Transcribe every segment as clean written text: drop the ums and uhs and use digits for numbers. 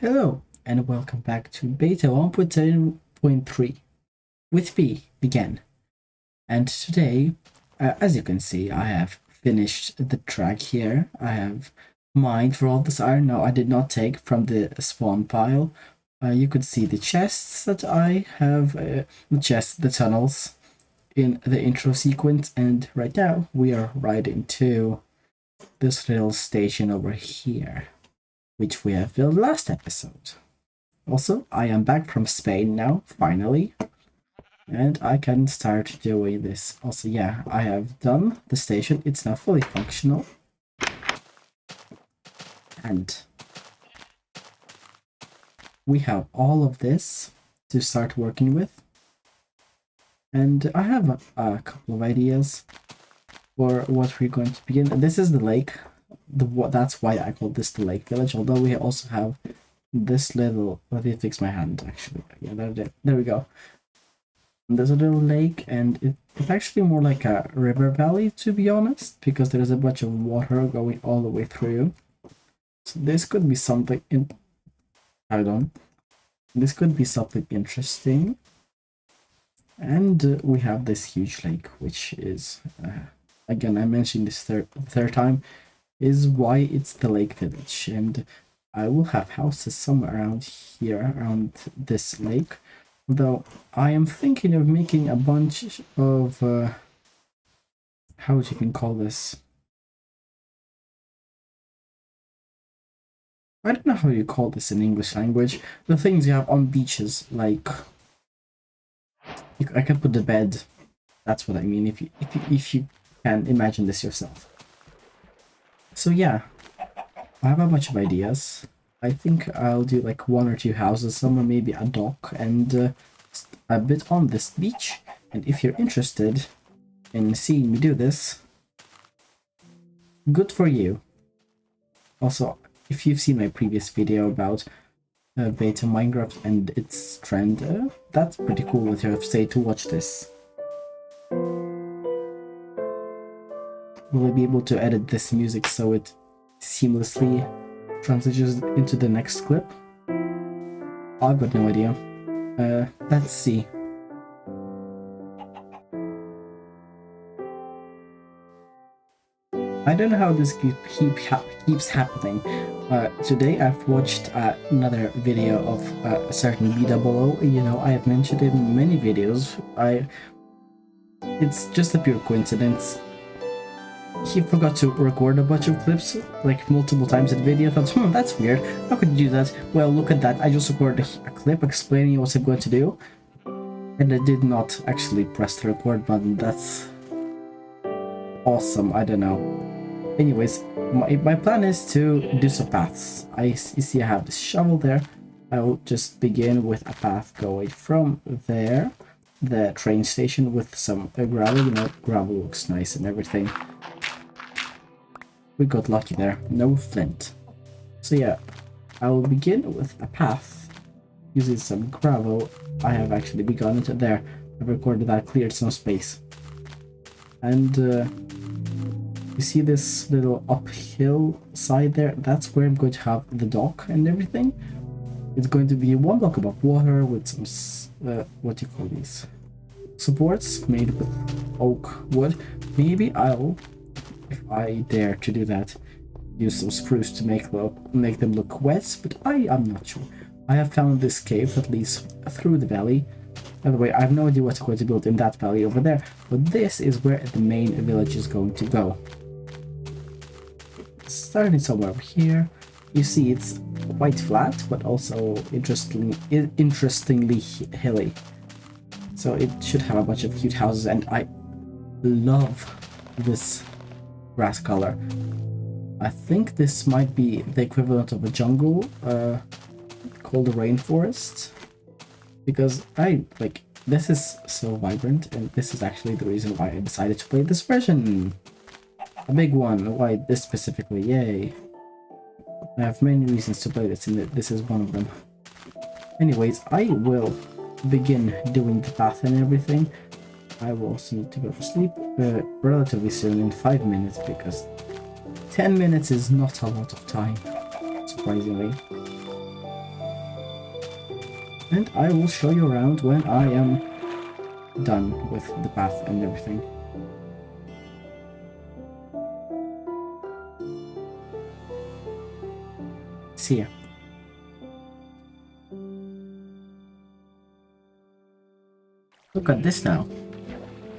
Hello and welcome back to beta 1.10.3 with me again. And today, as you can see, I have finished the track here. I have mined for all this iron. No, I did not take from the spawn pile. You could see the chests that I have, the tunnels in the intro sequence. And right now we are right into this little station over here, which we have built last episode. Also, I am back from Spain now, finally, and I can start doing this. Also, yeah, I have done the station. It's now fully functional. And we have all of this to start working with. And I have a couple of ideas for what we're going to begin. This is the lake. That's why I call this the lake village, although we also have this little, let me fix my hand actually. Yeah, there we go. There's a little lake, and it's actually more like a river valley, to be honest, because there's a bunch of water going all the way through. So this could be something this could be something interesting. And we have this huge lake, which is again, I mentioned this third time, is why it's the lake village. And I will have houses somewhere around here, around this lake. Though I am thinking of making a bunch of, how you can call this? I don't know how you call this in English language. The things you have on beaches, like, I can put the bed. That's what I mean, if you can imagine this yourself. So yeah, I have a bunch of ideas. I think I'll do like one or two houses, somewhere maybe a dock, and a bit on this beach. And if you're interested in seeing me do this, good for you. Also, if you've seen my previous video about beta Minecraft and its trend, that's pretty cool if you have stayed to watch this. Will I be able to edit this music so it seamlessly transitions into the next clip? I've got no idea. Let's see. I don't know how this keeps happening. Today I've watched another video of a certain BOO. You know, I have mentioned it in many videos. It's just a pure coincidence. He forgot to record a bunch of clips, like multiple times in the video. I thought, that's weird. How could you do that? Well, look at that. I just recorded a clip explaining what I'm going to do. And I did not actually press the record button. That's awesome. I don't know. Anyways, my plan is to do some paths. You see I have this shovel there. I will just begin with a path going from there, the train station, with some gravel. You know, gravel looks nice and everything. We got lucky there. No flint. So yeah, I will begin with a path using some gravel. I have actually begun it there. I've recorded that, cleared some space. And you see this little uphill side there? That's where I'm going to have the dock and everything. It's going to be one block above water with some, what do you call these? Supports made with oak wood. Maybe I'll, if I dare to do that, use some spruce to make them look wet, but I am not sure. I have found this cave that leads through the valley. By the way, I have no idea what I'm going to build in that valley over there, but this is where the main village is going to go. Starting somewhere over here, you see it's quite flat, but also interestingly hilly. So it should have a bunch of cute houses, and I love this grass color. I think this might be the equivalent of a jungle called a rainforest, because this is so vibrant, and this is actually the reason why I decided to play this version. A big one. Why this specifically? Yay. I have many reasons to play this, and this is one of them. Anyways, I will begin doing the path and everything. I will also need to go to sleep relatively soon, in 5 minutes, because 10 minutes is not a lot of time, surprisingly. And I will show you around when I am done with the path and everything. See ya. Look at this now.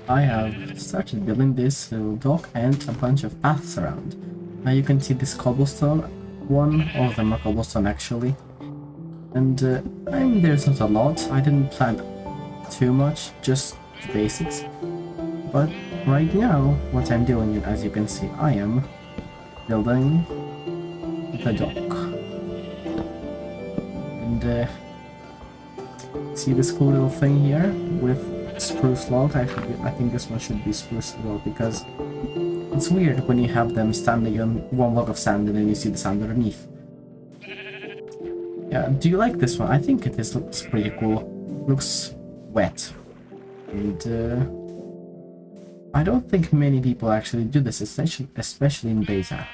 I have started building this little dock and a bunch of paths around. Now you can see this cobblestone one, all of them are cobblestone actually. And I mean there's not a lot, I didn't plan too much, just the basics. But right now, what I'm doing, as you can see, I am building the dock. And see this cool little thing here with spruce log? I think this one should be spruce as well, because it's weird when you have them standing on one block of sand and then you see the sand underneath. Yeah, do you like this one? I think this looks pretty cool. Looks wet. And I don't think many people actually do this, especially in beta.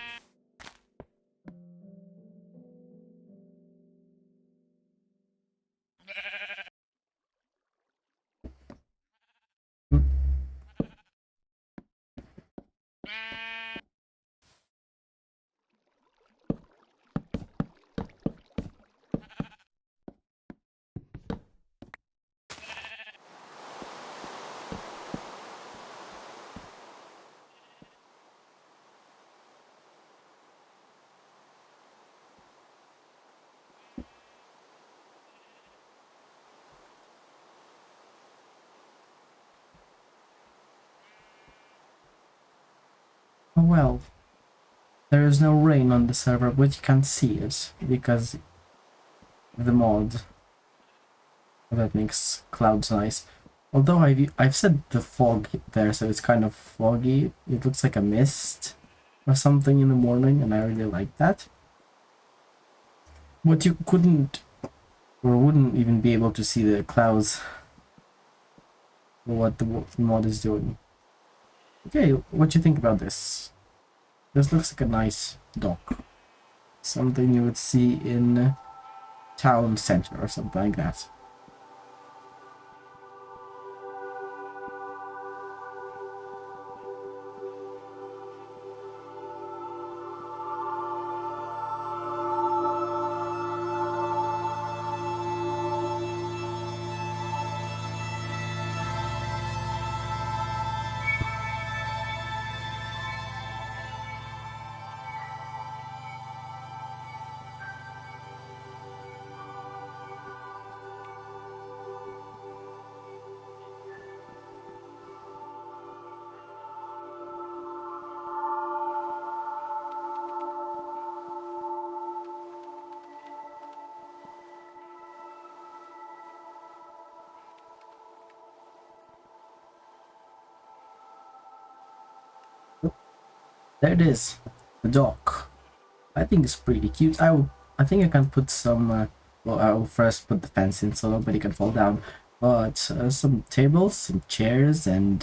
Oh well, there is no rain on the server, but you can't see it because the mod that makes clouds nice. Although I've said the fog there, so it's kind of foggy. It looks like a mist or something in the morning, and I really like that. But you couldn't or wouldn't even be able to see the clouds or what the mod is doing. Okay, what do you think about this? This looks like a nice dock. Something you would see in town center or something like that. There it is, the dock. I think it's pretty cute. I think I can put some. Well, I will first put the fence in so nobody can fall down. But some tables, some chairs, and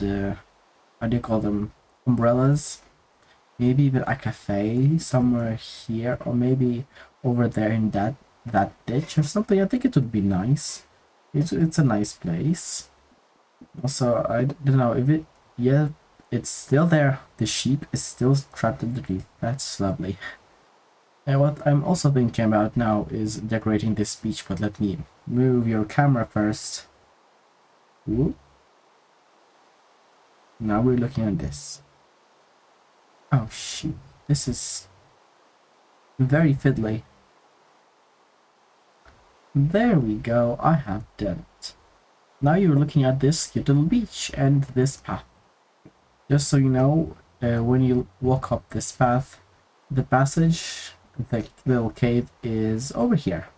how do you call them? Umbrellas. Maybe even a cafe somewhere here, or maybe over there in that ditch or something. I think it would be nice. It's a nice place. Also, I don't know if it. Yeah, it's still there. The sheep is still trapped underneath. That's lovely. And what I'm also thinking about now is decorating this beach, but let me move your camera first. Whoop. Now we're looking at this. Oh shoot, this is very fiddly. There we go, I have done it. Now you're looking at this cute little beach and this path. Just so you know, when you walk up this path, the passage, the little cave is over here.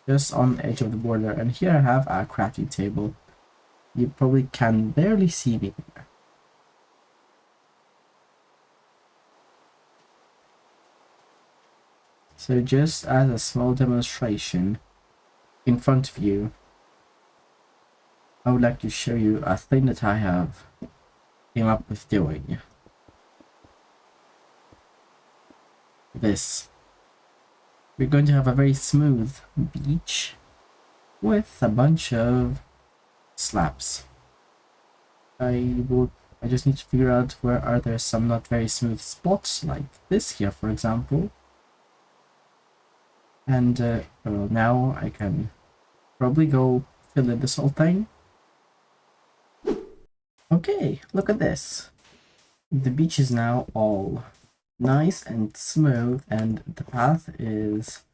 Just on the edge of the border, and here I have a crafting table. You probably can barely see me there. So just as a small demonstration in front of you, I would like to show you a thing that I have came up with doing. This. We're going to have a very smooth beach, with a bunch of slabs. I just need to figure out where are there some not very smooth spots, like this here, for example. And well, now I can probably go fill in this whole thing. Okay, look at this. The beach is now all nice and smooth, and the path is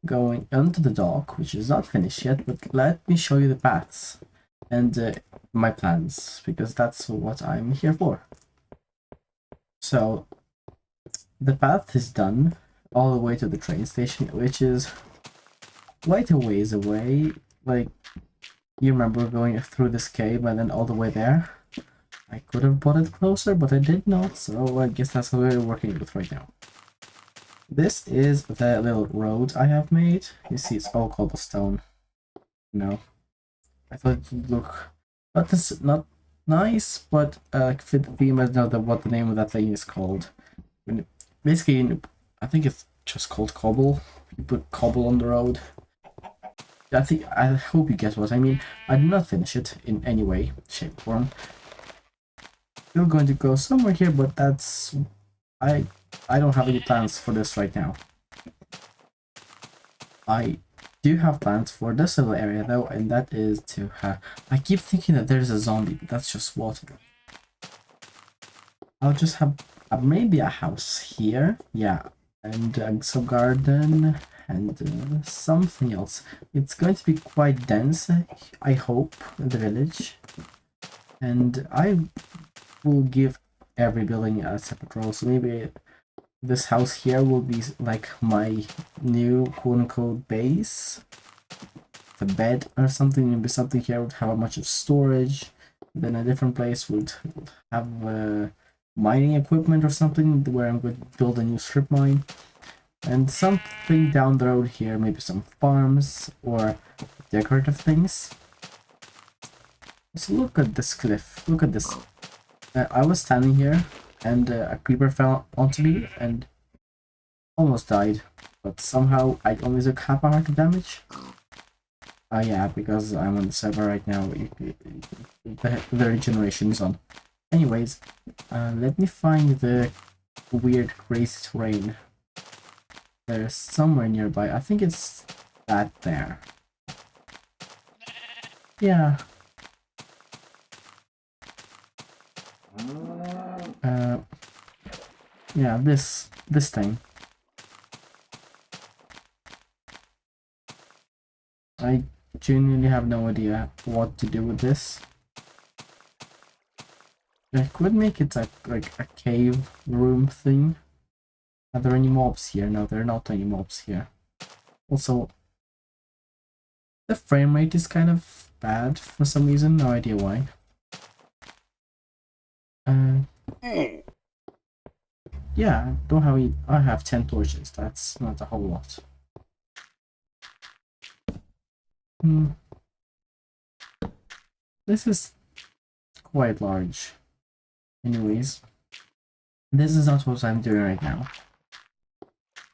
going onto the dock, which is not finished yet, but let me show you the paths and my plans, because that's what I'm here for. So the path is done all the way to the train station, which is quite a ways away. Like, you remember going through this cave and then all the way there? I could have brought it closer, but I did not, so I guess that's what we're working with right now. This is the little road I have made. You see, it's all cobblestone. No, I thought it would look not nice, but fit the theme. I don't know what the name of that thing is called. Basically, I think it's just called cobble. You put cobble on the road. I hope you get what I mean. I did not finish it in any way, shape, or form. Still going to go somewhere here, but that's I don't have any plans for this right now. I do have plans for this little area though, and that is to have. I keep thinking that there's a zombie, but that's just water. I'll just have maybe a house here, yeah, and some garden and something else. It's going to be quite dense, I hope, the village, and I will give every building a separate role. So maybe this house here will be like my new quote-unquote base. The bed or something, maybe something here would have a bunch of storage. Then a different place would have mining equipment or something where I'm going to build a new strip mine. And something down the road here, maybe some farms or decorative things. So look at this cliff, look at this. I was standing here and a creeper fell onto me and almost died, but somehow I only took half a heart of damage. Yeah, because I'm on the server right now, the regeneration is on. Anyways, let me find the weird crazy terrain. There's somewhere nearby. I think it's that there. Yeah. Yeah, this thing. I genuinely have no idea what to do with this. I could make it like a cave room thing. Are there any mobs here? No, there are not any mobs here. Also, the frame rate is kind of bad for some reason, no idea why. Yeah, don't have I have 10 torches, that's not a whole lot. This is quite large. Anyways, this is not what I'm doing right now.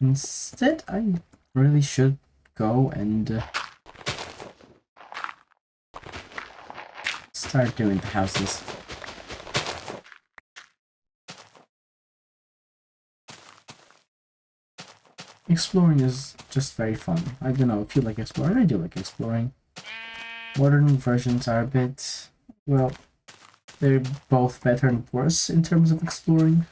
Instead, I really should go and start doing the houses. Exploring is just very fun. I don't know if you like exploring. I do like exploring. Modern versions are a bit, well, they're both better and worse in terms of exploring.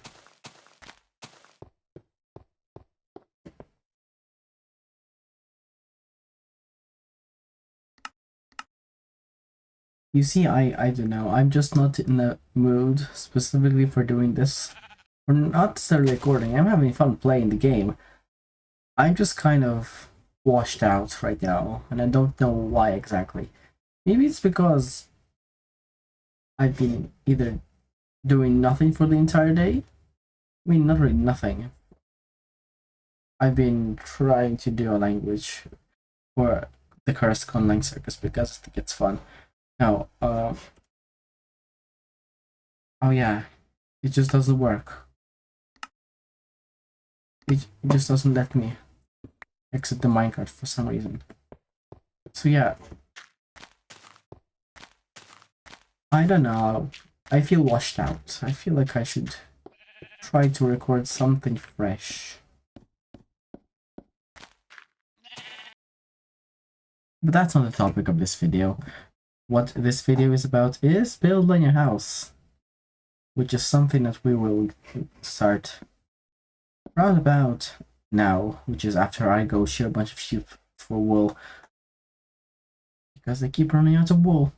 You see, I don't know, I'm just not in the mood specifically for doing this. Or not necessarily recording, I'm having fun playing the game. I'm just kind of washed out right now, and I don't know why exactly. Maybe it's because I've been either doing nothing for the entire day. I mean, not really nothing. I've been trying to do a language for the Cursed Online Circus because I think it's fun. Now, oh yeah, it just doesn't work. It just doesn't let me exit the minecart for some reason. So yeah, I don't know. I feel washed out. I feel like I should try to record something fresh. But that's not the topic of this video. What this video is about is building a house, which is something that we will start round about now, which is after I go shear a bunch of sheep for wool, because they keep running out of wool.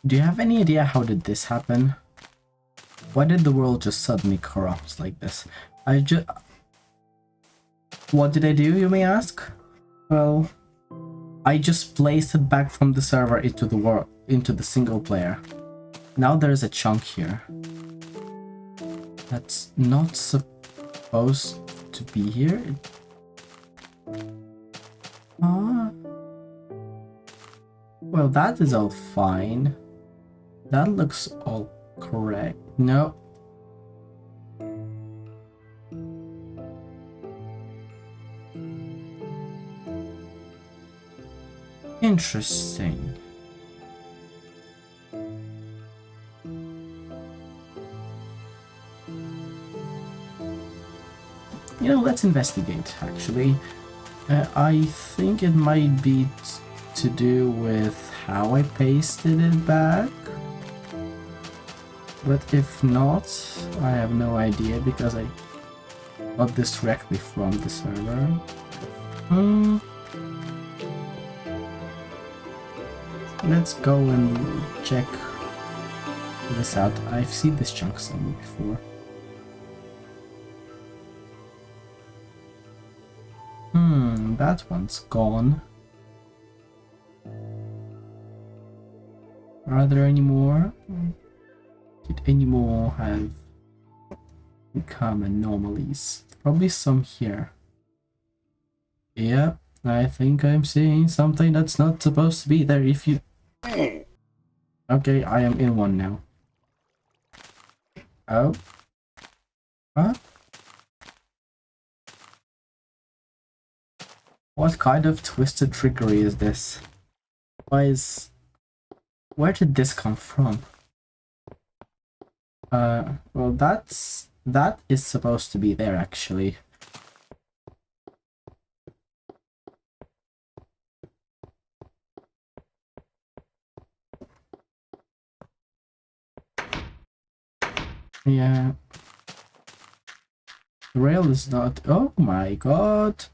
Do you have any idea how did this happen? Why did the world just suddenly corrupt like this? What did I do, you may ask? Well, I just placed it back from the server into the single player. Now there's a chunk here that's not supposed to be here. Well, that is all fine. That looks all correct. No. Interesting. You know, let's investigate, actually. I think it might be to do with how I pasted it back. But if not, I have no idea because I got this directly from the server. Let's go and check this out. I've seen this chunk somewhere before. That one's gone. Are there any more? Did any more have become anomalies? Probably some here. Yep, I think I'm seeing something that's not supposed to be there if you... Okay, I am in one now. Oh. What? What kind of twisted trickery is this? Where did this come from? Well, that is supposed to be there, actually. Yeah. The rail is not... Oh my god!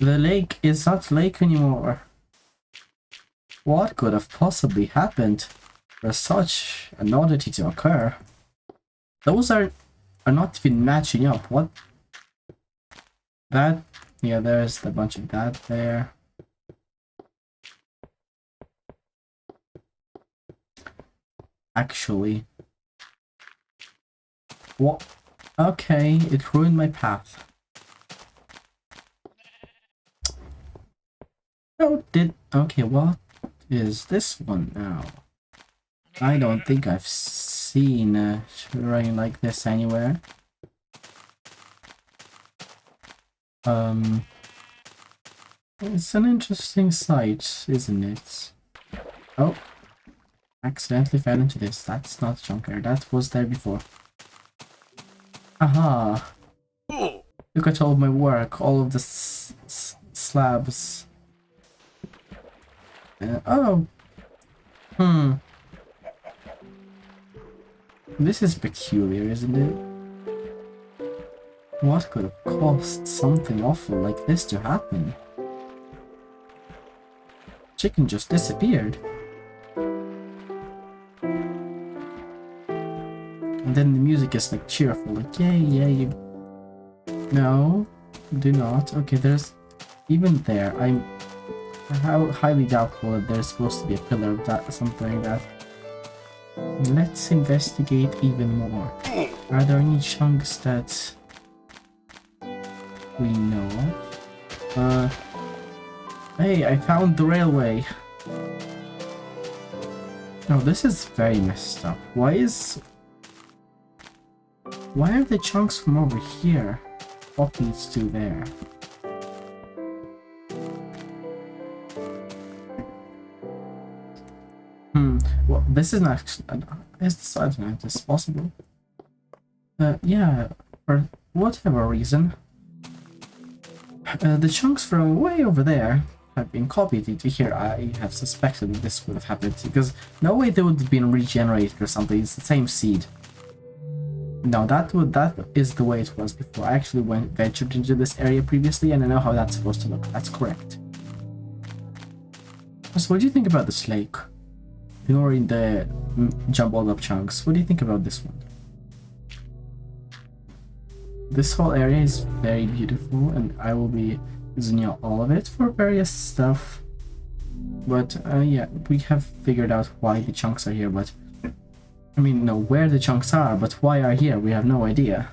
The lake is not lake anymore. What could have possibly happened for such an oddity to occur? Those are not even matching up. What? That? Yeah, there's a bunch of that there. Actually. What? Okay, it ruined my path. Oh, okay, what is this one now? I don't think I've seen a terrain like this anywhere. It's an interesting sight, isn't it? Oh, accidentally fell into this. That's not junker. That was there before. Aha! Look at all of my work, all of the slabs. Oh. This is peculiar, isn't it? What could have caused something awful like this to happen? Chicken just disappeared. And then the music is like cheerful, like yay, you... No, do not. Okay, there's... Even there, I'm highly doubtful that there's supposed to be a pillar of that, something like that. Let's investigate even more. Are there any chunks that we know of? Hey, I found the railway. No, this is very messed up. Why is... Why are the chunks from over here copied to there? Well, this is not. Is this, I don't know if this is possible. Yeah, for whatever reason, the chunks from way over there have been copied into here. I have suspected that this would have happened because no way they would have been regenerated or something. It's the same seed. No, that is the way it was before. I actually ventured into this area previously, and I know how that's supposed to look. That's correct. So, what do you think about this lake? Ignoring the jumbled up chunks, what do you think about this one? This whole area is very beautiful, and I will be using all of it for various stuff. But yeah, we have figured out why the chunks are here, but I mean, no, where the chunks are, but why are here, we have no idea.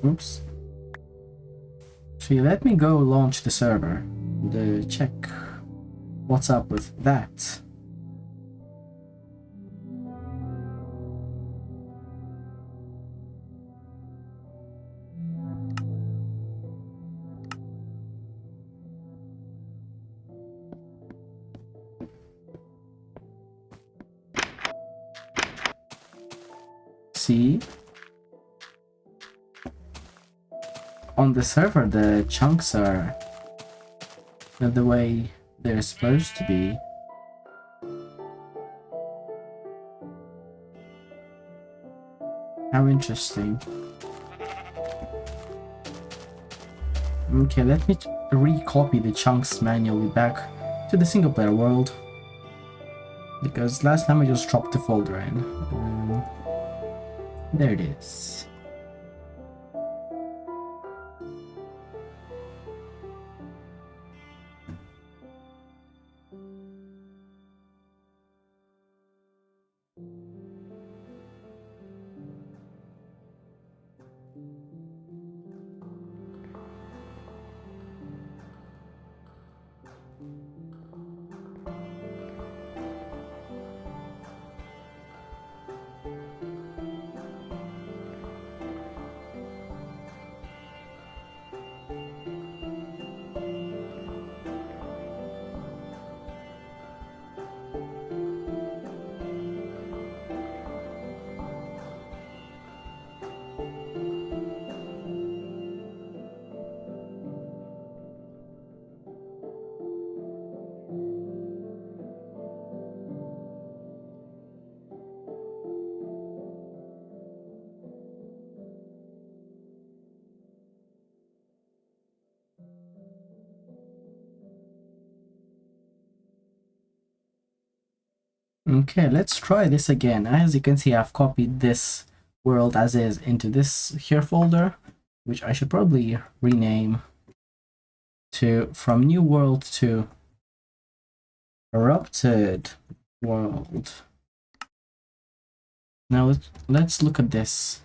Oops. So let me go launch the server. Check what's up with that. See? On the server, the chunks are the way they're supposed to be. How interesting. Okay, let me recopy the chunks manually back to the single player world, because last time I just dropped the folder in. There it is. Okay, let's try this again. As you can see, I've copied this world as is into this here folder, which I should probably rename to from new world to erupted world. Now let's look at this.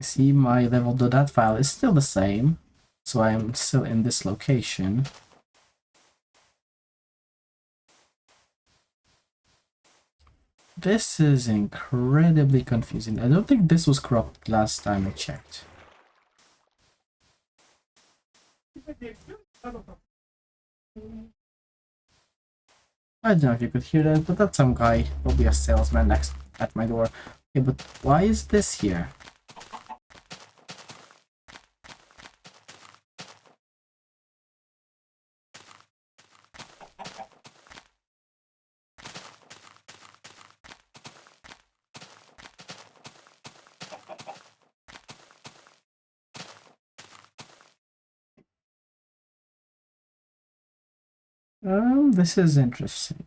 See, my level.dat file is still the same, so I am still in this location. This is incredibly confusing. I don't think this was corrupted last time I checked. I don't know if you could hear that, but that's some guy, probably a salesman next at my door. Okay, but why is this here? This is interesting.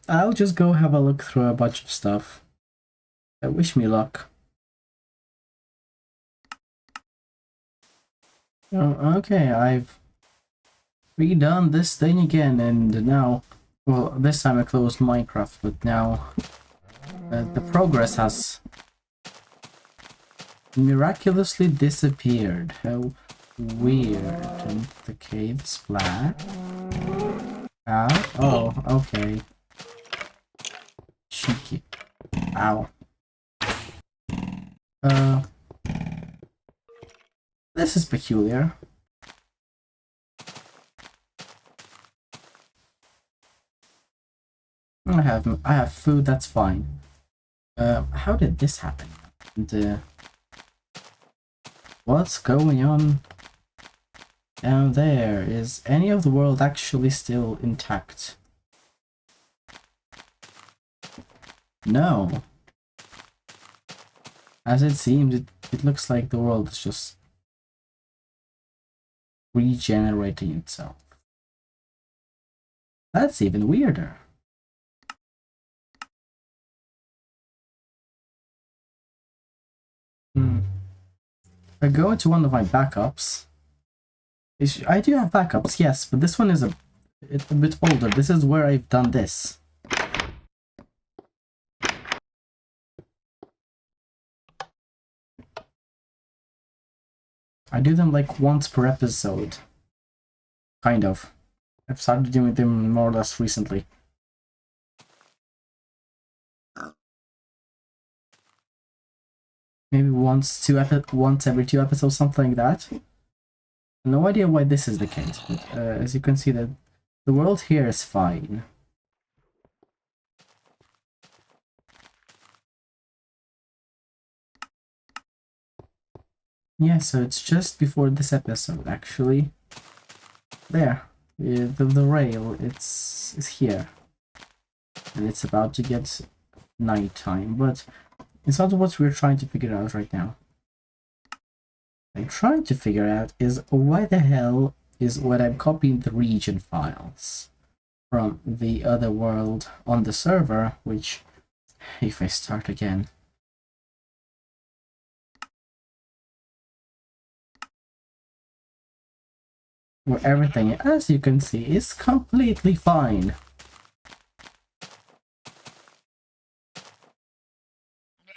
I'll just go have a look through a bunch of stuff. Wish me luck. Oh, okay, I've redone this thing again, and now, well, this time I closed Minecraft, but now the progress has miraculously disappeared. How weird. And the cave is flat. Ow. Oh, okay. Cheeky. Ow. This is peculiar. I have food, that's fine. How did this happen? And, what's going on down there? Is any of the world actually still intact? No. As it seems, it looks like the world is just regenerating itself. That's even weirder. If I go into one of my backups, I do have backups, yes, but this one is a bit older. This is where I've done this. I do them like once per episode. Kind of. I've started doing them more or less recently. Maybe once every 2 episodes, something like that. No idea why this is the case, but as you can see, that the world here is fine. Yeah, so it's just before this episode, actually. There, the rail, it's here. And it's about to get nighttime, but it's not what we're trying to figure out right now. What I'm trying to figure out is why the hell is when I'm copying the region files from the other world on the server, which, if I start again, where everything, as you can see, is completely fine.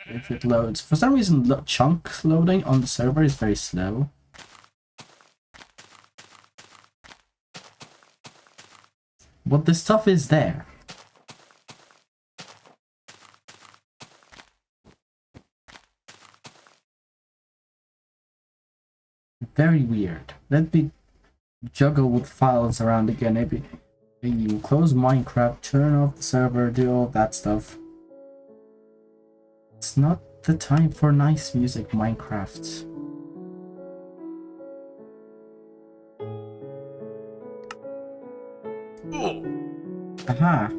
If it loads. For some reason, chunk loading on the server is very slow. But the stuff is there. Very weird. Let me juggle with files around again. Maybe you close Minecraft, turn off the server, do all that stuff. It's not the time for nice music, Minecraft. Aha!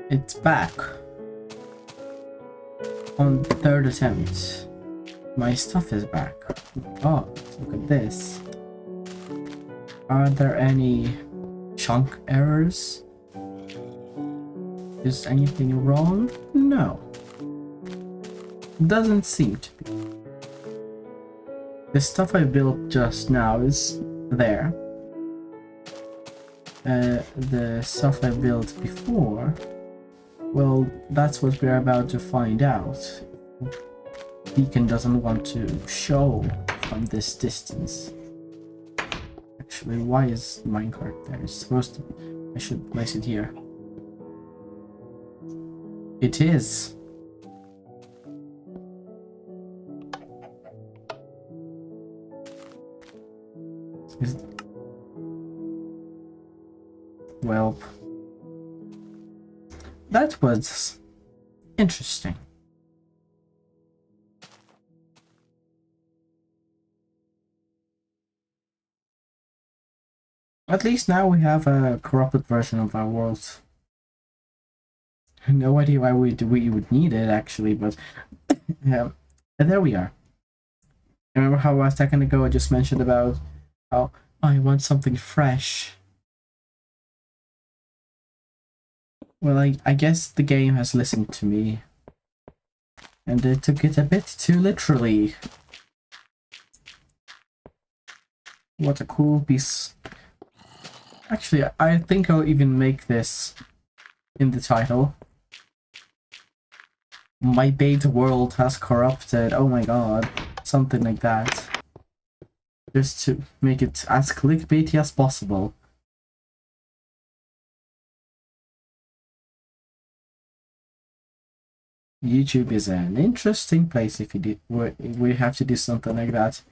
It's back. On the 3rd attempt. My stuff is back. Oh, look at this. Are there any chunk errors? Is anything wrong? No. Doesn't seem to be. The stuff I built just now is there. The stuff I built before, well, that's what we're about to find out. Beacon doesn't want to show from this distance. Actually, why is minecart there? It's supposed to... I should place it here. It is. Well, that was interesting. At least now we have a corrupted version of our world. No idea why we would need it, actually, but and there we are. Remember how a second ago I just mentioned about how I want something fresh? Well, I guess the game has listened to me, and they took it a bit too literally. What a cool piece. Actually, I think I'll even make this in the title. My bait world has corrupted. Oh my god. Something like that. Just to make it as clickbaity as possible. YouTube is an interesting place if you do, we have to do something like that.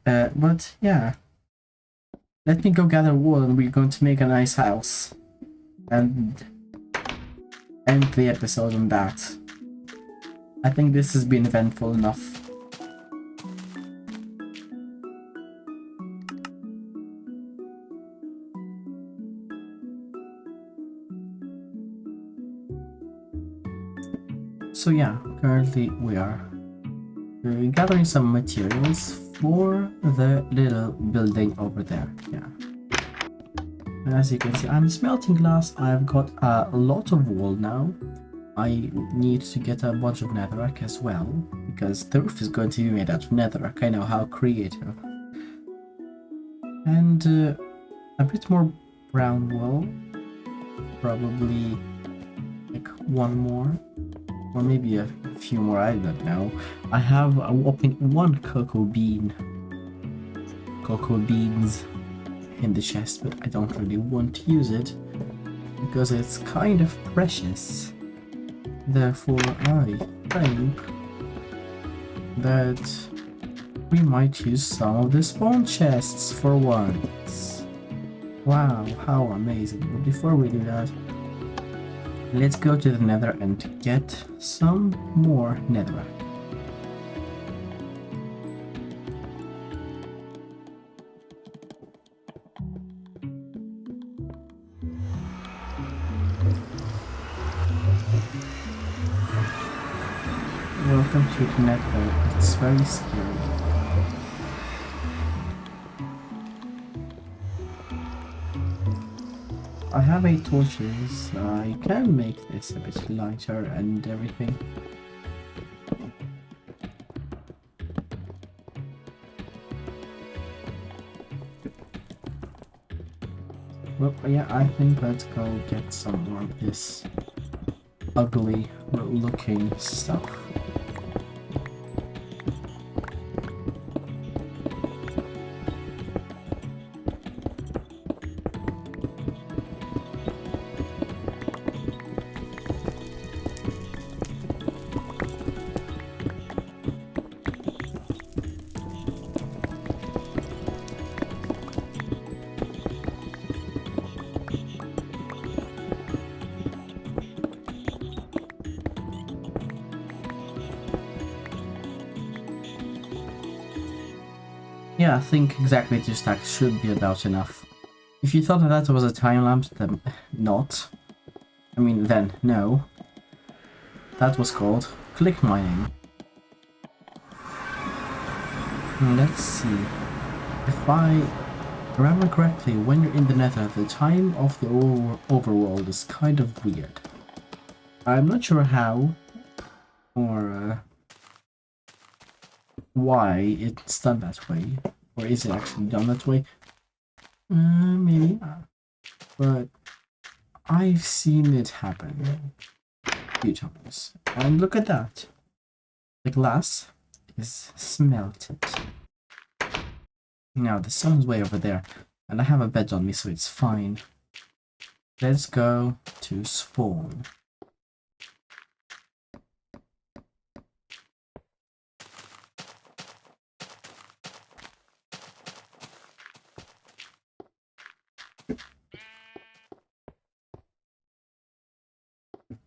But yeah. Let me go gather wood and we're going to make a nice house. And end the episode on that. I think this has been eventful enough. So yeah, currently we are gathering some materials for the little building over there. Yeah. And as you can see, I'm smelting glass. I've got a lot of wool now. I need to get a bunch of netherrack as well, because the roof is going to be made out of netherrack. I know how creative. And a bit more brown wool. Probably like one more. Or maybe a few more, I don't know. I have a whopping 1 cocoa beans in the chest, but I don't really want to use it because it's kind of precious. Therefore, I think that we might use some of the spawn chests for once. Wow, how amazing. But before we do that, let's go to the nether and get some more netherrack. Welcome to the nether. It's very scary. I have 8 torches. I can make this a bit lighter and everything. Well, yeah, I think let's go get some more of this ugly looking stuff. Yeah, I think exactly 2 stacks should be about enough. If you thought that was a time lapse, then not. I mean, then no. That was called click mining. Let's see. If I remember correctly, when you're in the nether, the time of the overworld is kind of weird. I'm not sure how or why it's done that way, or is it actually done that way? Maybe, but I've seen it happen a few times. And look at that, the glass is smelted. Now the sun's way over there, and I have a bed on me, so it's fine. Let's go to spawn.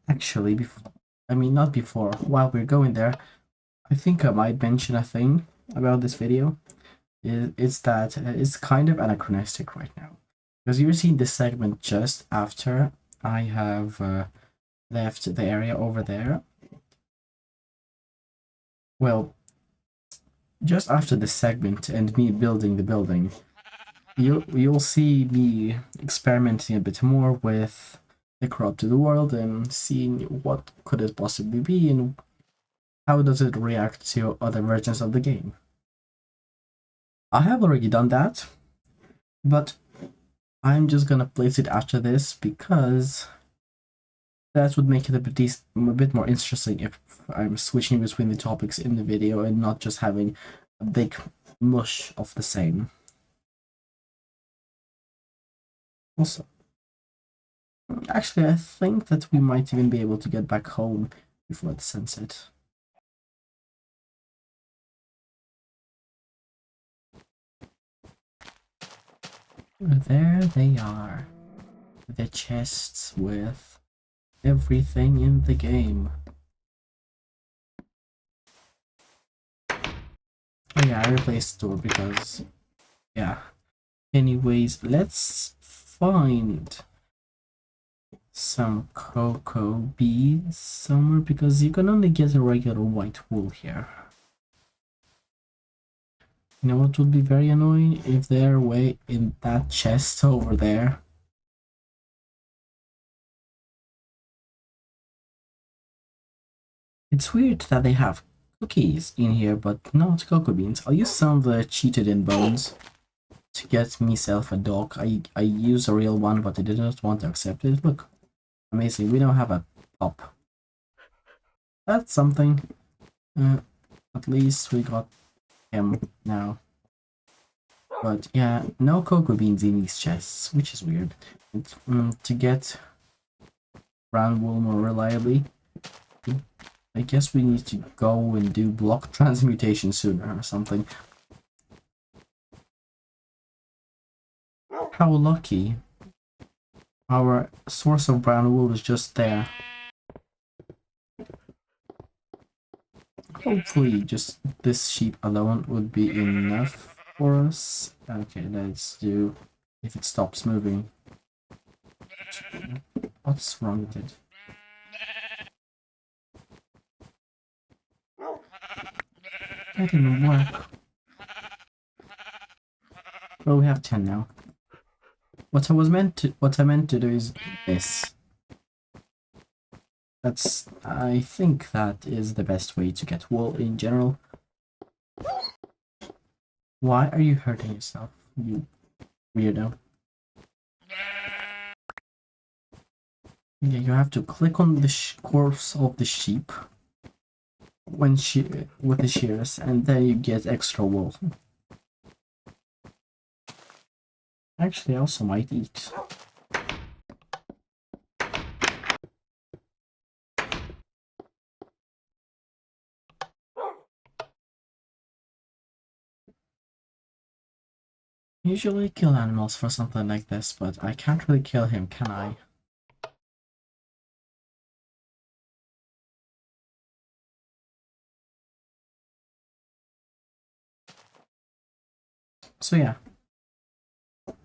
Actually, not before, while we're going there, I think I might mention a thing about this video. It's that it's kind of anachronistic right now. Because you're seeing this segment just after I have left the area over there. Well, just after this segment and me building the building, you'll see me experimenting a bit more with the corrupted world and seeing what could it possibly be and how does it react to other versions of the game. I have already done that, but I'm just gonna place it after this because that would make it a bit more interesting if I'm switching between the topics in the video and not just having a big mush of the same. Also, actually, I think that we might even be able to get back home before the sunset. There they are. The chests with everything in the game. Oh yeah, I replaced the door because, yeah. Anyways, let's find some cocoa beads somewhere because you can only get a regular white wool here. You know what would be very annoying? If they're way in that chest over there. It's weird that they have cookies in here, but not cocoa beans. I'll use some of the cheated in bones to get myself a dog. I used a real one, but I did not want to accept it. Look, amazing. We now have a pup. That's something. At least we got him now. But yeah, no cocoa beans in these chests, which is weird. To get brown wool more reliably, I guess we need to go and do block transmutation sooner or something. How lucky. Our source of brown wool is just there. Hopefully just this sheep alone would be enough for us. Okay, let's do... if it stops moving. What's wrong with it? That didn't work. Well, we have 10 now. What I meant to do is this. I think that is the best way to get wool in general. Why are you hurting yourself, you weirdo? Yeah, you have to click on the corpse of the sheep when with the shears, and then you get extra wool. Actually, I also might eat. Usually kill animals for something like this, but I can't really kill him, can I? So yeah,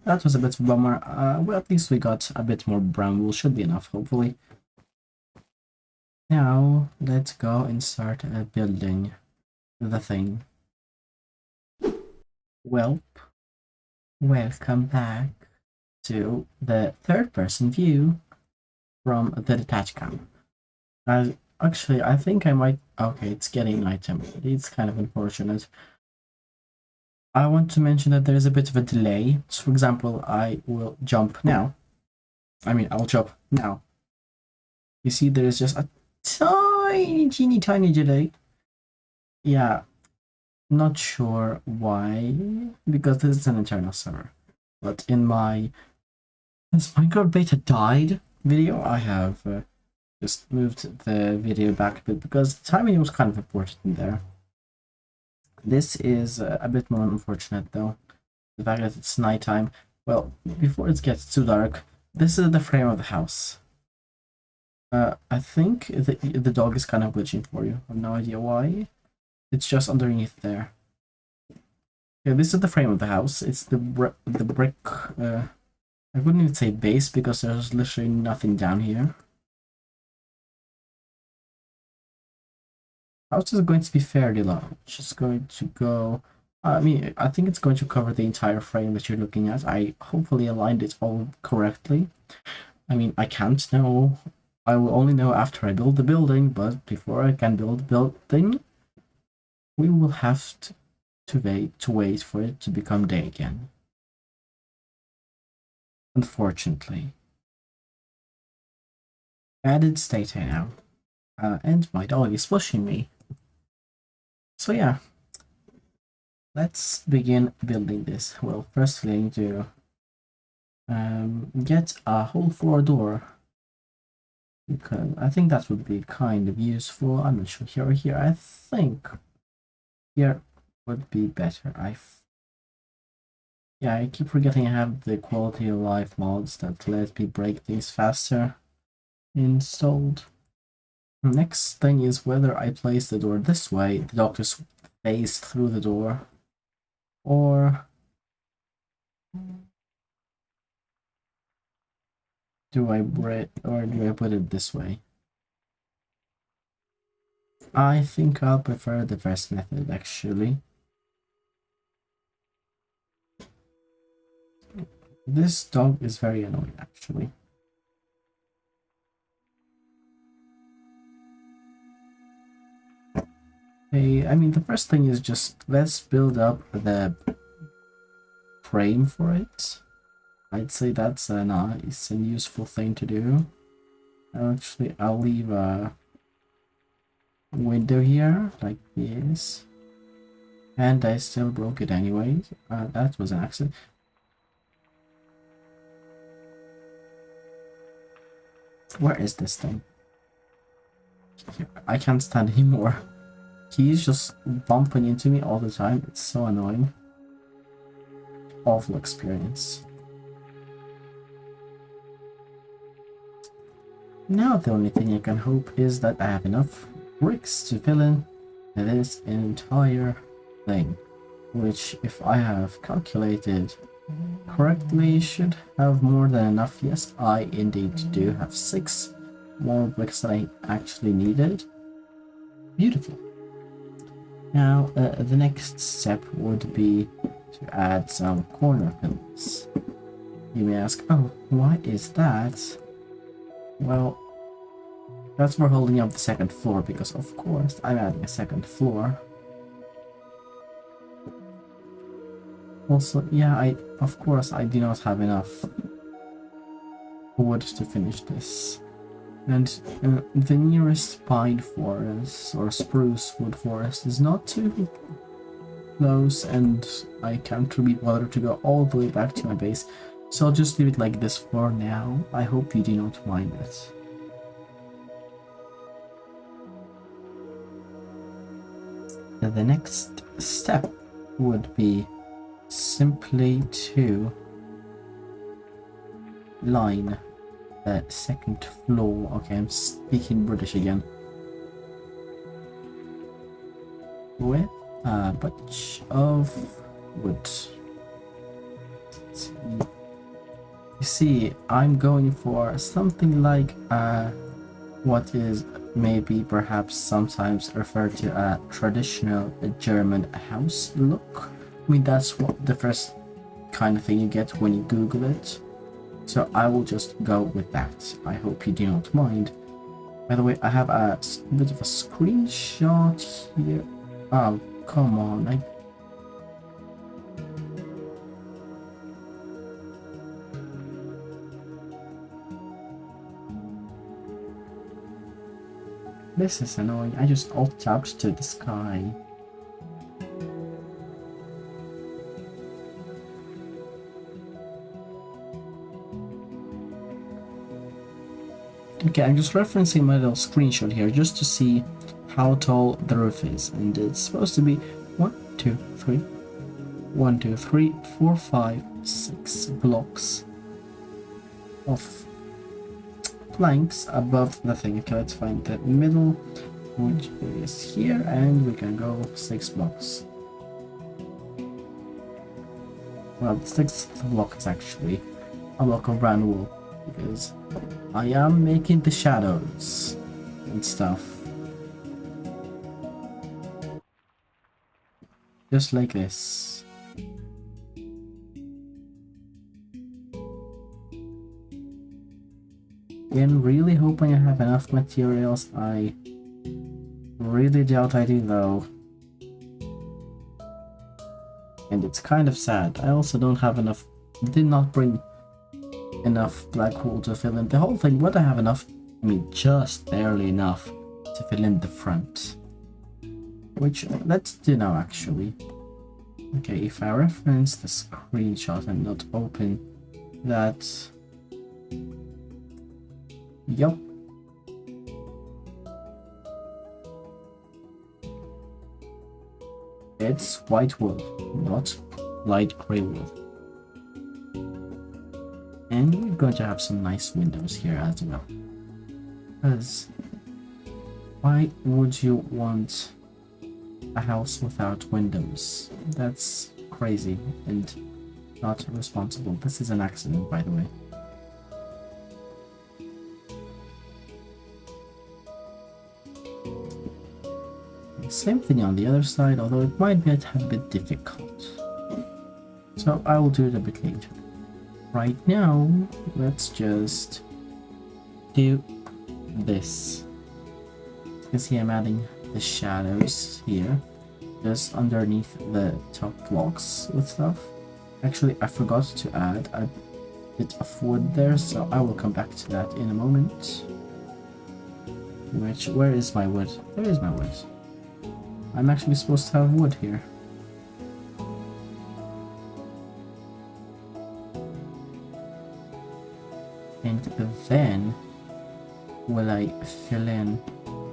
that was a bit of a bummer. Well, at least we got a bit more brown wool, should be enough, hopefully. Now, let's go and start building the thing. Welp, welcome back to the third person view from the detached cam. Actually, I think I might... okay, it's getting nighttime. It's kind of unfortunate. I want to mention that there is a bit of a delay. So for example, I will jump now. I'll jump now. You see there is just a teeny tiny delay. Yeah, not sure why, because this is an internal server. But in my Since Minecraft Beta died video, I have just moved the video back a bit because the timing was kind of important in there. This is a bit more unfortunate though. The fact that it's nighttime. Well, before it gets too dark, this is the frame of the house. I think the dog is kind of glitching for you. I have no idea why. It's just underneath there. Yeah, this is the frame of the house. It's the brick. I wouldn't even say base because there's literally nothing down here. House is going to be fairly long. It's just going to go... I think it's going to cover the entire frame that you're looking at. I hopefully aligned it all correctly. I can't know. I will only know after I build the building, but before I can build the building, we will have to wait for it to become day again. Unfortunately. added state here now. And my dog is pushing me. So yeah, let's begin building this. Well, firstly I need to get a whole floor door. Because I think that would be kind of useful. I'm not sure here or here. I think here would be better. Yeah, I keep forgetting I have the quality of life mods that let me break things faster installed. Next thing is whether I place the door this way, the doctor's face through the door, or do I put it this way? I think I'll prefer the first method actually. This dog is very annoying actually. Hey, I mean the first thing is just let's build up the frame for it. I'd say that's a nice and useful thing to do. Actually, I'll leave a window here, like this. And I still broke it anyway. That was an accident. Where is this thing? I can't stand anymore. He's just bumping into me all the time. It's so annoying. Awful experience. Now the only thing I can hope is that I have enough bricks to fill in this entire thing, which if I have calculated correctly should have more than enough. Yes, I indeed do have 6 more bricks that I actually needed. Beautiful. Now the next step would be to add some corner pillars. You may ask, oh, why is that? Well, that's for holding up the second floor, because of course I'm adding a second floor. Also, yeah, of course I do not have enough wood to finish this. And the nearest pine forest or spruce wood forest is not too close, and I can't really bother to go all the way back to my base. So I'll just leave it like this for now. I hope you do not mind it. The next step would be simply to line the second floor. Okay, I'm speaking British again. With a bunch of wood. You see, I'm going for something like what is maybe perhaps sometimes referred to a traditional German house look. I mean, that's what the first kind of thing you get when you Google it. So I will just go with that. I hope you do not mind. By the way, I have a bit of a screenshot here. Oh, come on. This is annoying. I just alt-tabbed to the sky. Okay, I'm just referencing my little screenshot here just to see how tall the roof is, and it's supposed to be 1, 2, 3, 1, 2, 3, 4, 5, 6 blocks of planks above the thing. Okay, let's find the middle, which is here, and we can go 6 blocks. Well, the 6th block is actually a block of brown wool, because I am making the shadows and stuff. Just like this. I'm really hoping I have enough materials. I really doubt I do though. And it's kind of sad. I also don't have did not bring enough black wool to fill in the whole thing. Would I have enough I mean, just barely enough to fill in the front. Which, let's do now actually. Okay, if I reference the screenshot and not open that. Yup. It's white wool, not light grey wool. And we're going to have some nice windows here as well. Because why would you want a house without windows? That's crazy and not responsible. This is an accident, by the way. Same thing on the other side, although it might be a bit difficult. So I will do it a bit later. Right now, let's just do this. You can see I'm adding the shadows here, just underneath the top blocks with stuff. Actually, I forgot to add a bit of wood there, so I will come back to that in a moment. Where is my wood? There is my wood. I'm actually supposed to have wood here. And then will I fill in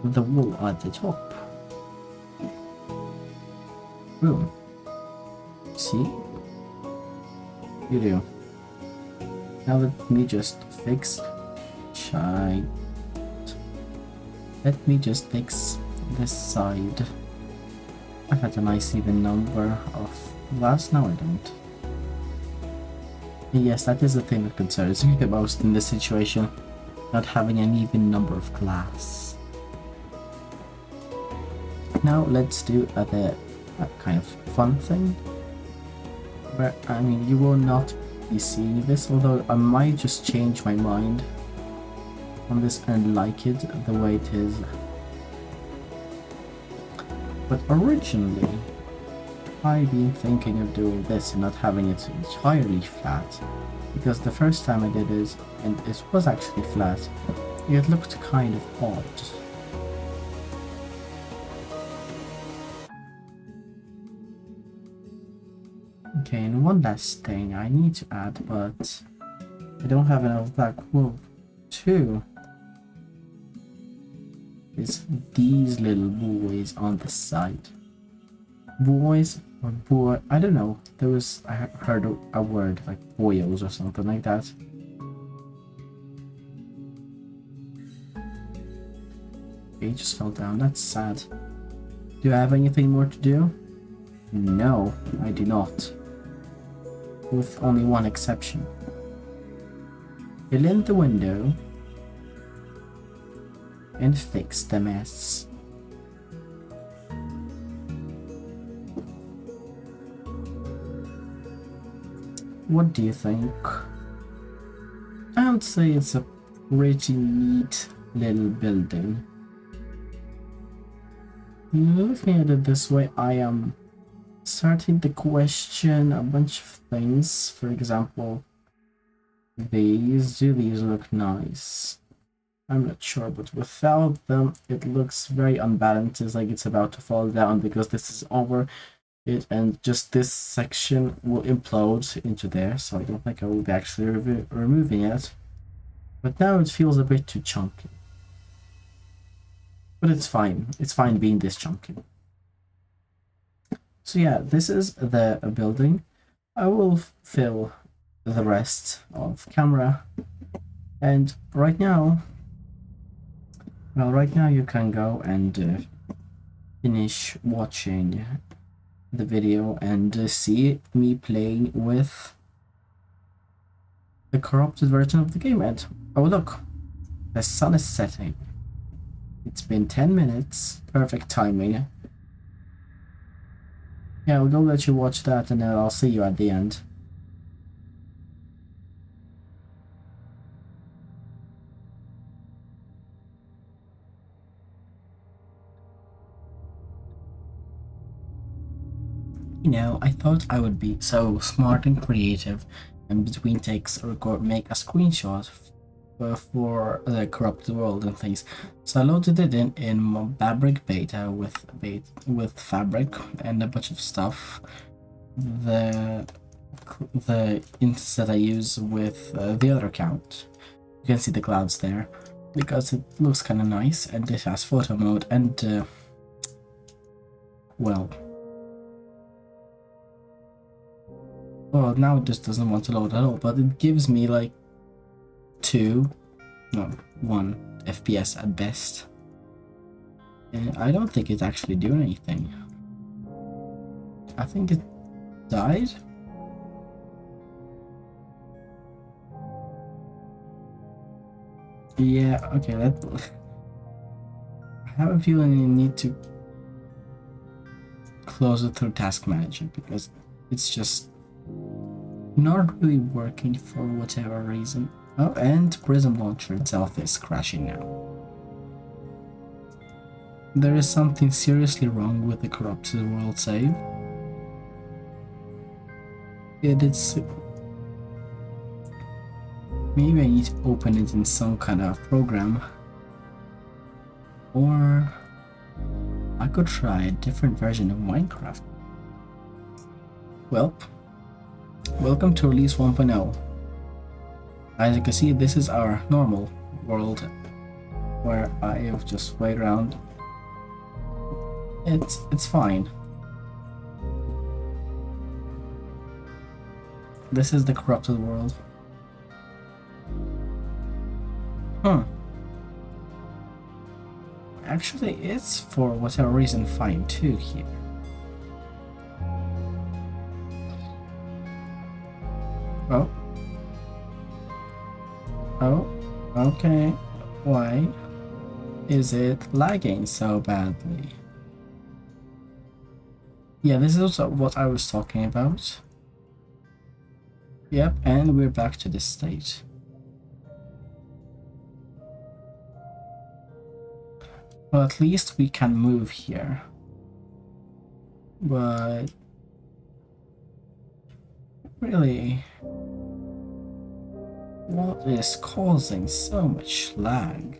the wool at the top? Boom. See? You do. Now let me just fix Let me just fix this side. I had a nice even number of glass, now I don't. Yes, that is the thing that concerns me the most in this situation, not having an even number of glass. Now let's do a kind of fun thing, where, I mean, you will not be seeing this, although I might just change my mind on this and like it the way it is. But originally, I've been thinking of doing this and not having it entirely flat, because the first time I did it, and it was actually flat, it looked kind of odd. Okay, and one last thing I need to add, but I don't have enough black wool too, is these little buoys on the side. Buoys or buoy, I don't know. I heard a word like boyos or something like that. Okay, it just fell down. That's sad. Do I have anything more to do? No, I do not. With only one exception. Fill in the window and fix the mess. What do you think? I would say it's a pretty neat little building. Looking at it this way, I am starting to question a bunch of things. For example, do these look nice? I'm not sure, but without them, it looks very unbalanced. It's like it's about to fall down because this is over it, and just this section will implode into there. So I don't think I will be actually removing it. But now it feels a bit too chunky. But it's fine. It's fine being this chunky. So yeah, this is the building. I will fill the rest of camera. And right now you can go and finish watching the video and see me playing with the corrupted version of the game. And oh look, the sun is setting. It's been 10 minutes, perfect timing. Yeah, I'll go let you watch that and then I'll see you at the end. You know, I thought I would be so smart and creative and between takes make a screenshot for the corrupted world and things. So I loaded it in Fabric beta with Fabric and a bunch of stuff. The instance that I use with the other account, you can see the clouds there because it looks kind of nice, and it has photo mode and well, now it just doesn't want to load at all, but it gives me like 1 FPS at best. And I don't think it's actually doing anything. I think it died. Yeah, okay, I have a feeling you need to close it through Task Manager because it's just not really working for whatever reason. Oh, and Prism Launcher itself is crashing now. There is something seriously wrong with the Corrupted World save. It's... Maybe I need to open it in some kind of program. Or I could try a different version of Minecraft. Well, welcome to release 1.0. As you can see, this is our normal world where I just wait around. It's fine. This is the corrupted world. Actually, it's for whatever reason fine too here. Oh. Oh, okay. Why is it lagging so badly? Yeah, this is also what I was talking about. Yep, and we're back to this state. Well, at least we can move here. But really, what is causing so much lag?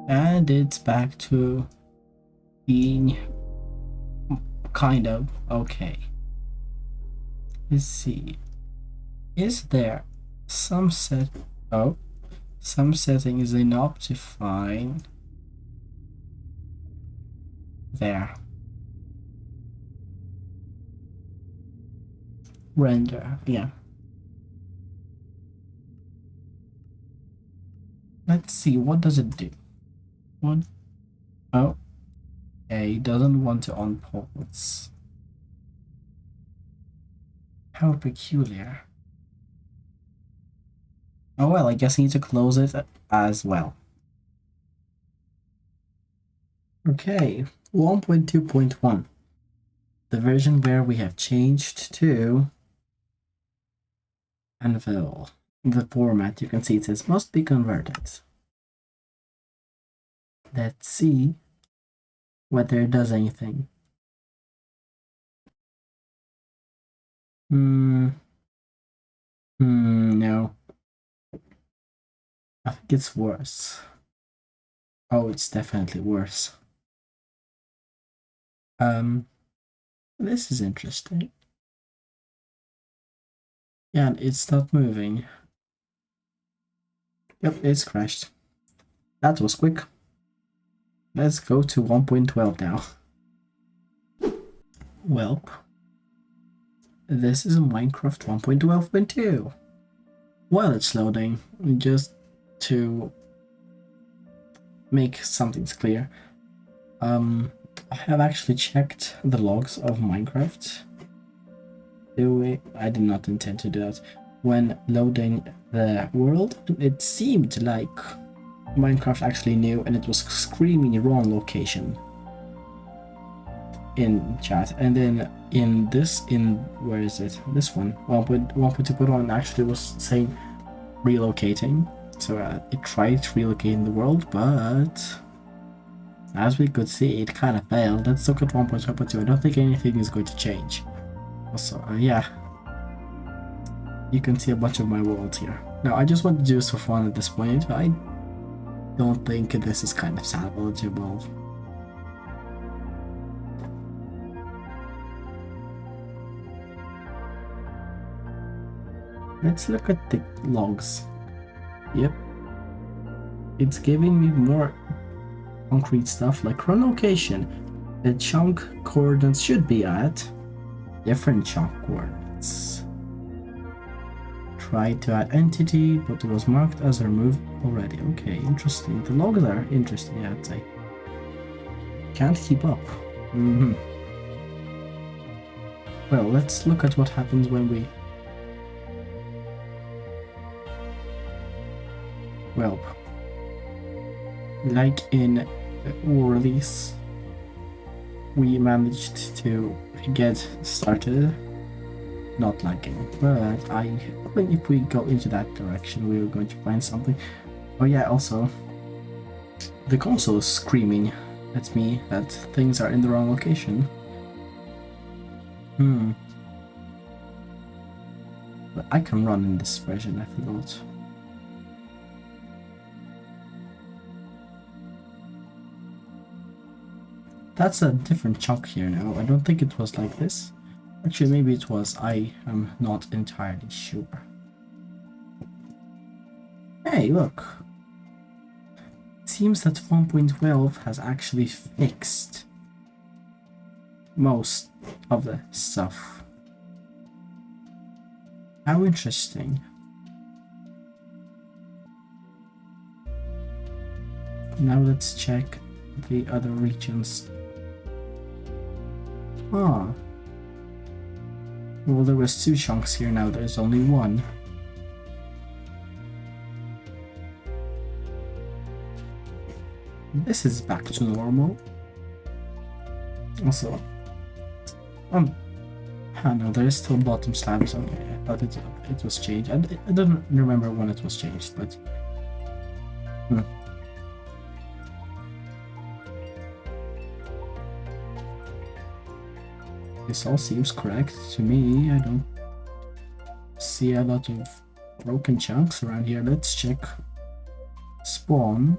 And it's back to being kind of okay. Let's see. Is there some settings in Optifine? There. Render, yeah. Let's see, what does it do? One. Oh. Okay, doesn't want to on ports. How peculiar. Oh well, I guess I need to close it as well. Okay, 1.2.1. The version where we have changed to Anvil. The format, you can see it says must be converted. Let's see whether it does anything. No. I think it's worse. Oh, it's definitely worse. This is interesting. Yeah, it's not moving. Yep, it's crashed. That was quick. Let's go to 1.12 now. Well, this is Minecraft 1.12.2. While it's loading, just to make something clear, I have actually checked the logs of Minecraft. I did not intend to do that. When loading the world, it seemed like Minecraft actually knew and it was screaming the wrong location. in chat, and then in this, in where is it? This one, 1.2.1 actually was saying relocating. So it tried relocating the world, but as we could see, it kind of failed. Let's look at 1.2.2. I don't think anything is going to change. Also, yeah, you can see a bunch of my worlds here. Now, I just want to do this for fun at this point. I don't think this is kind of salvageable. Let's look at the logs. Yep. It's giving me more concrete stuff like run location. The chunk coordinates should be at different chunk coordinates. Tried to add entity, but it was marked as removed already. Okay, interesting. The logs are interesting, I'd say. Can't keep up. Well, let's look at what happens when we... Well, like in release, we managed to get started, not lagging, but I think if we go into that direction, we're going to find something. Oh yeah, also, the console is screaming at me that things are in the wrong location. But I can run in this version, I forgot. That's a different chunk here now. I don't think it was like this. Actually, maybe it was. I am not entirely sure. Hey, look. It seems that 1.12 has actually fixed most of the stuff. How interesting. Now let's check the other regions. Ah. Well, there was 2 chunks here, now there's only 1. This is back to normal. Also, I know there is still bottom slabs on here. I thought it was changed. I don't remember when it was changed, but... This all seems correct to me. I don't see a lot of broken chunks around here. Let's check spawn.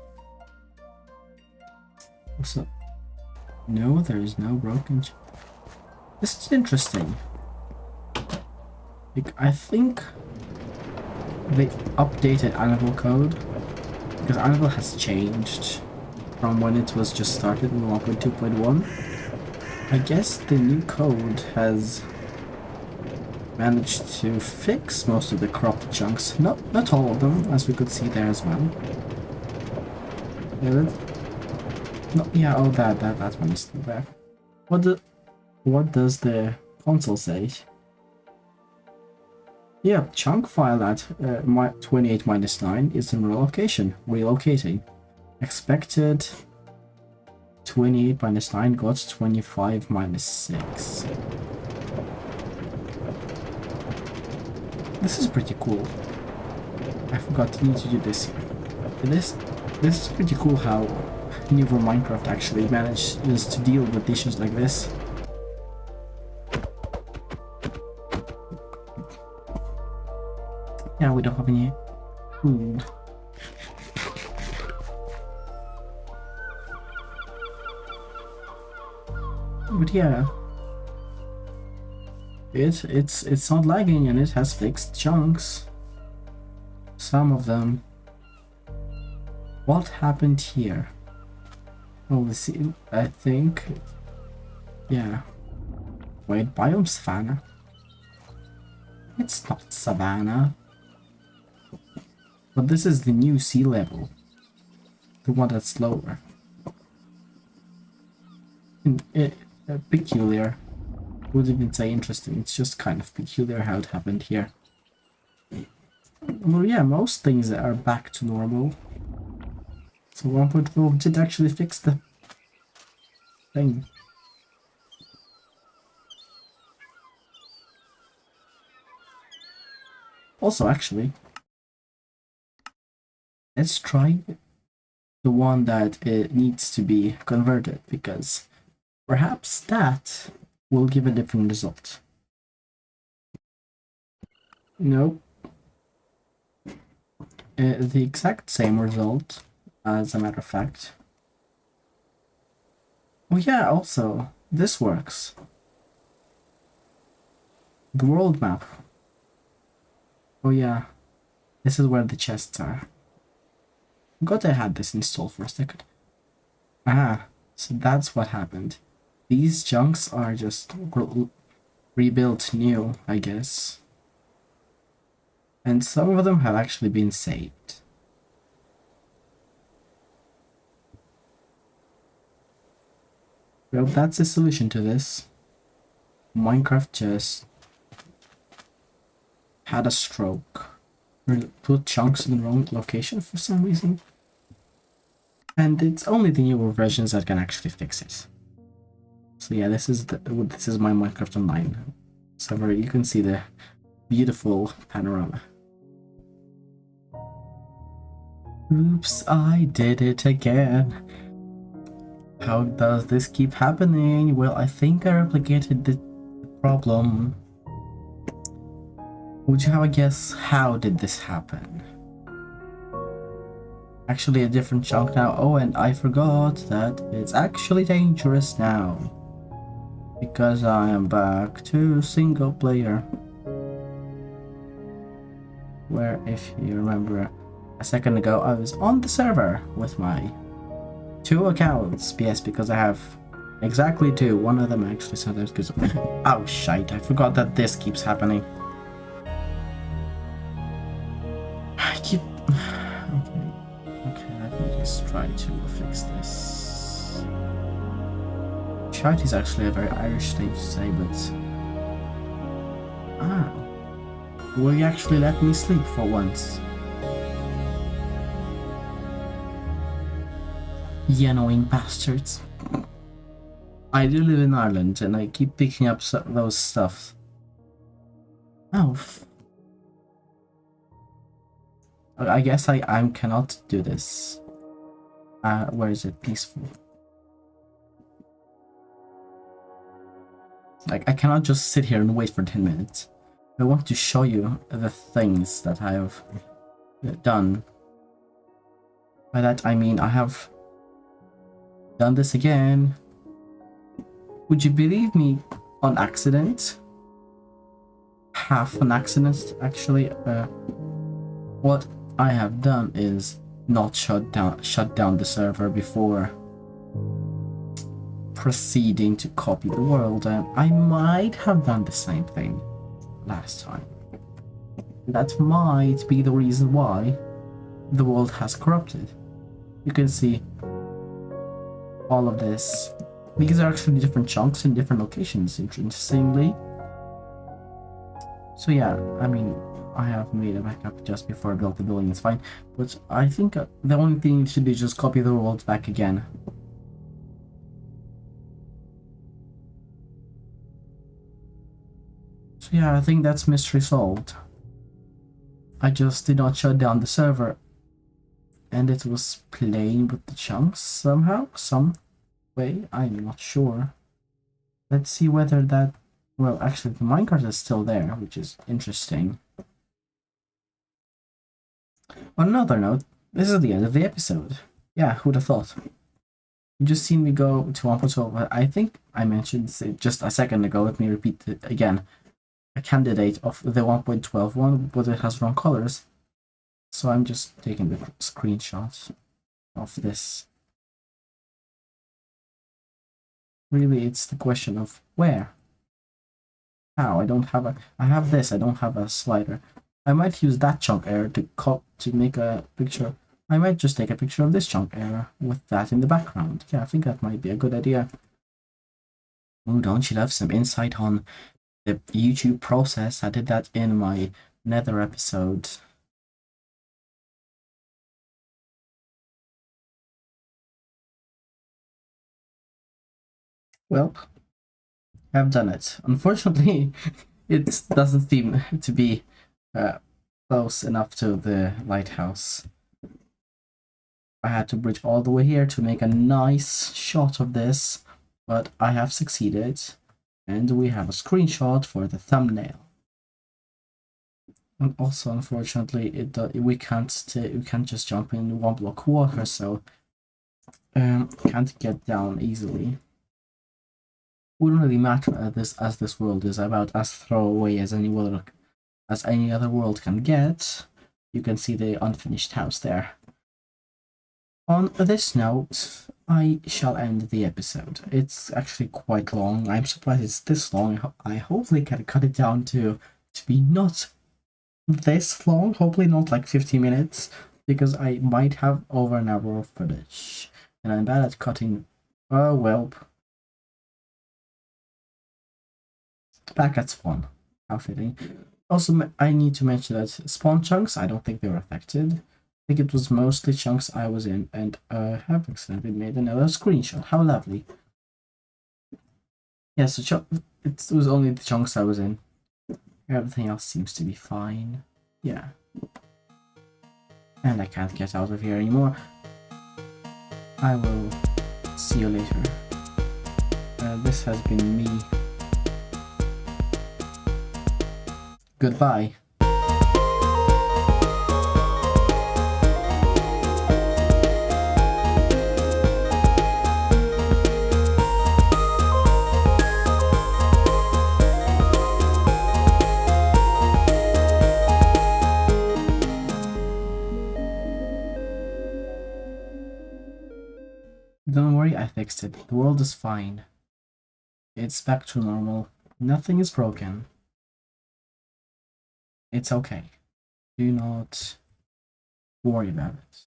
What's up? No, there is no broken chunk. This is interesting. Like, I think they updated Anvil code because Anvil has changed from when it was just started in 1.2.1. I guess the new code has managed to fix most of the cropped chunks. Not all of them, as we could see there as well. Yeah, oh, that one is still there. What does the console say? Yeah, chunk file at 28 minus 9 is in relocating. Expected 28 minus 9 got 25 minus 6. This is pretty cool. I forgot to need to do this here. This is pretty cool how Newer Minecraft actually manages to deal with issues like this. Yeah, we don't have any food. But yeah, it's not lagging and it has fixed chunks. Some of them. What happened here? Oh, we see. I think. Yeah. Wait, biome savanna. It's not savanna. But this is the new sea level. The one that's lower. Peculiar. Wouldn't even say interesting, it's just kind of peculiar how it happened here. Well, yeah, most things are back to normal. So 1.4 did actually fix the thing. Also, actually, let's try the one that it needs to be converted, because perhaps that will give a different result. No, the exact same result, as a matter of fact. Oh yeah, also, this works. The world map. Oh yeah, this is where the chests are. Forgot I had this installed for a second. Ah, so that's what happened. These chunks are just rebuilt new, I guess. And some of them have actually been saved. Well, that's the solution to this. Minecraft just had a stroke. Put chunks in the wrong location for some reason. And it's only the newer versions that can actually fix it. So yeah, this is my Minecraft Online server. You can see the beautiful panorama. Oops, I did it again. How does this keep happening? Well, I think I replicated the problem. Would you have a guess how did this happen? Actually a different chunk now. Oh, and I forgot that it's actually dangerous now. Because I am back to single player. Where, if you remember a second ago, I was on the server with my 2 accounts. Yes, because I have exactly 2. One of them actually sometimes goes. Oh shite, I forgot that this keeps happening. I keep. Okay, let me just try to fix this. Shite is actually a very Irish thing to say, but. Ah. Will you actually let me sleep for once? You annoying bastards. I do live in Ireland and I keep picking up those stuff. Oh. I guess I cannot do this. Where is it? Peaceful. Like, I cannot just sit here and wait for 10 minutes. I want to show you the things that I have done. By that I mean I have done this again. Would you believe me, on accident? Half an accident, actually. What I have done is not shut down the server before proceeding to copy the world, and I might have done the same thing last time. That might be the reason why the world has corrupted. You can see all of this. These are actually different chunks in different locations, interestingly. So yeah, I mean, I have made a backup just before I built the building, it's fine. But I think the only thing you should do is just copy the world back again. So yeah, I think that's mystery solved. I just did not shut down the server. And it was playing with the chunks somehow, some way, I'm not sure. Let's see whether that... Well, actually, the minecart is still there, which is interesting. On another note, this is the end of the episode. Yeah, who'd have thought? You just seen me go to 1.12. I think I mentioned it just a second ago. Let me repeat it again. A candidate of the 1.12 one, but it has wrong colors. So I'm just taking the screenshot of this. Really, it's the question of where. How? I don't have a... I have this, I don't have a slider. I might use that chunk error to make a picture. I might just take a picture of this chunk error with that in the background. Yeah, I think that might be a good idea. Oh, don't you love some insight on the YouTube process? I did that in my Nether episode. Well, I've done it. Unfortunately, it doesn't seem to be close enough to the lighthouse. I had to bridge all the way here to make a nice shot of this, but I have succeeded, and we have a screenshot for the thumbnail. And also, unfortunately, we can't just jump in 1 block water, so can't get down easily. Wouldn't really matter as this world is about as throwaway as any other world can get. You can see the unfinished house there. On this note, I shall end the episode. It's actually quite long. I'm surprised it's this long. I hopefully can cut it down to be not this long. Hopefully not like 50 minutes, because I might have over an hour of footage. And I'm bad at cutting. Oh, well. Back at spawn. How fitting. Also, I need to mention that spawn chunks, I don't think they were affected. I think it was mostly chunks I was in, and have accidentally made another screenshot. How lovely. Yeah, so it was only the chunks I was in. Everything else seems to be fine. Yeah. And I can't get out of here anymore. I will see you later. This has been me. Goodbye. Don't worry, I fixed it. The world is fine. It's back to normal. Nothing is broken. It's okay. Do not worry about it.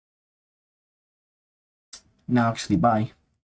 Now, actually, bye.